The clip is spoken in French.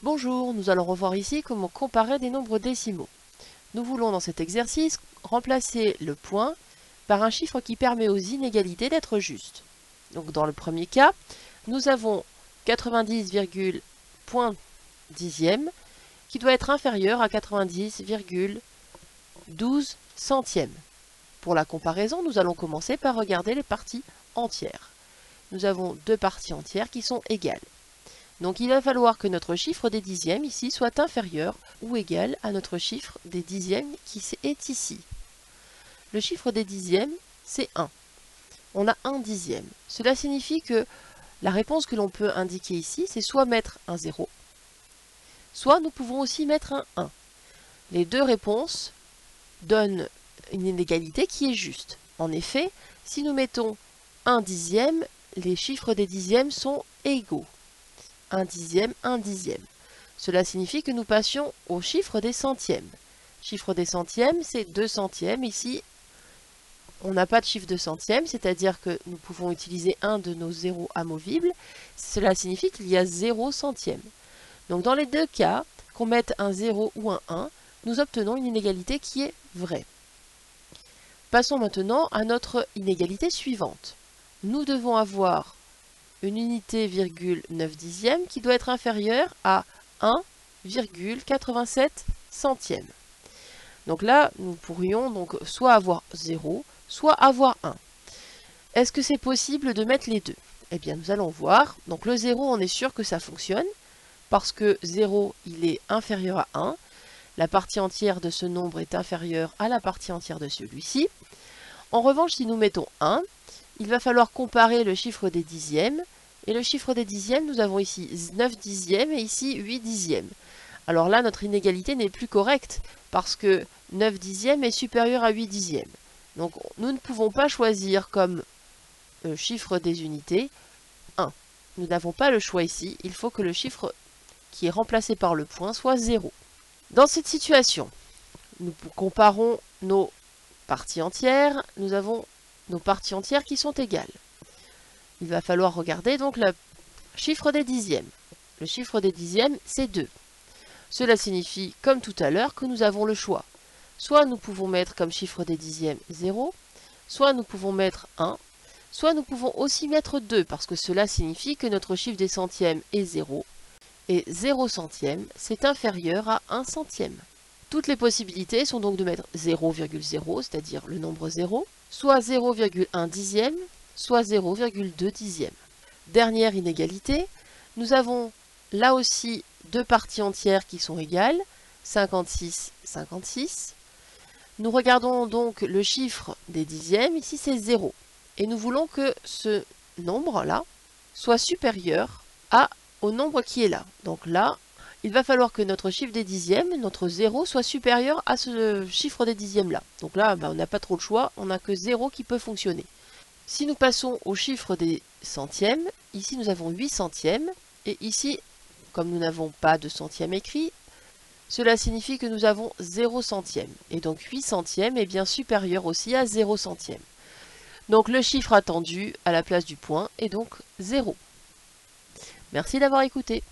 Bonjour, nous allons revoir ici comment comparer des nombres décimaux. Nous voulons dans cet exercice remplacer le point par un chiffre qui permet aux inégalités d'être justes. Donc dans le premier cas, nous avons 90,10 qui doit être inférieur à 90,12 centièmes. Pour la comparaison, nous allons commencer par regarder les parties entières. Nous avons deux parties entières qui sont égales. Donc il va falloir que notre chiffre des dixièmes ici soit inférieur ou égal à notre chiffre des dixièmes qui est ici. Le chiffre des dixièmes, c'est 1. On a 1 dixième. Cela signifie que la réponse que l'on peut indiquer ici, c'est soit mettre un 0, soit nous pouvons aussi mettre un 1. Les deux réponses donnent une inégalité qui est juste. En effet, si nous mettons 1 dixième, les chiffres des dixièmes sont égaux. 1 dixième, 1 dixième. Cela signifie que nous passions au chiffre des centièmes. Chiffre des centièmes, c'est 2 centièmes. Ici, on n'a pas de chiffre de centième, c'est-à-dire que nous pouvons utiliser un de nos zéros amovibles. Cela signifie qu'il y a 0 centième. Donc dans les deux cas, qu'on mette un 0 ou un 1, nous obtenons une inégalité qui est vraie. Passons maintenant à notre inégalité suivante. Nous devons avoir une unité virgule 9 dixième qui doit être inférieure à 1,87 centième. Donc là, nous pourrions donc soit avoir 0, soit avoir 1. Est-ce que c'est possible de mettre les deux? Eh bien, nous allons voir. Donc le 0, on est sûr que ça fonctionne, parce que 0, il est inférieur à 1. La partie entière de ce nombre est inférieure à la partie entière de celui-ci. En revanche, si nous mettons 1, il va falloir comparer le chiffre des dixièmes. Et le chiffre des dixièmes, nous avons ici 9 dixièmes et ici 8 dixièmes. Alors là, notre inégalité n'est plus correcte parce que 9 dixièmes est supérieur à 8 dixièmes. Donc nous ne pouvons pas choisir comme chiffre des unités 1. Nous n'avons pas le choix ici. Il faut que le chiffre qui est remplacé par le point soit 0. Dans cette situation, nous comparons nos parties entières. Nous avons nos parties entières qui sont égales. Il va falloir regarder donc le chiffre des dixièmes. Le chiffre des dixièmes, c'est 2. Cela signifie, comme tout à l'heure, que nous avons le choix. Soit nous pouvons mettre comme chiffre des dixièmes 0, soit nous pouvons mettre 1, soit nous pouvons aussi mettre 2, parce que cela signifie que notre chiffre des centièmes est 0, et 0 centième, c'est inférieur à 1 centième. Toutes les possibilités sont donc de mettre 0,0, c'est-à-dire le nombre 0, soit 0,1 dixième, soit 0,2 dixième. Dernière inégalité, nous avons là aussi deux parties entières qui sont égales, 56, 56. Nous regardons donc le chiffre des dixièmes, ici c'est 0. Et nous voulons que ce nombre-là soit supérieur au nombre qui est là. Donc là, il va falloir que notre chiffre des dixièmes, notre 0, soit supérieur à ce chiffre des dixièmes-là. Donc là, on n'a pas trop le choix, on n'a que 0 qui peut fonctionner. Si nous passons au chiffre des centièmes, ici nous avons 8 centièmes, et ici, comme nous n'avons pas de centième écrit, cela signifie que nous avons 0 centième. Et donc 8 centièmes est bien supérieur aussi à 0 centième. Donc le chiffre attendu à la place du point est donc 0. Merci d'avoir écouté.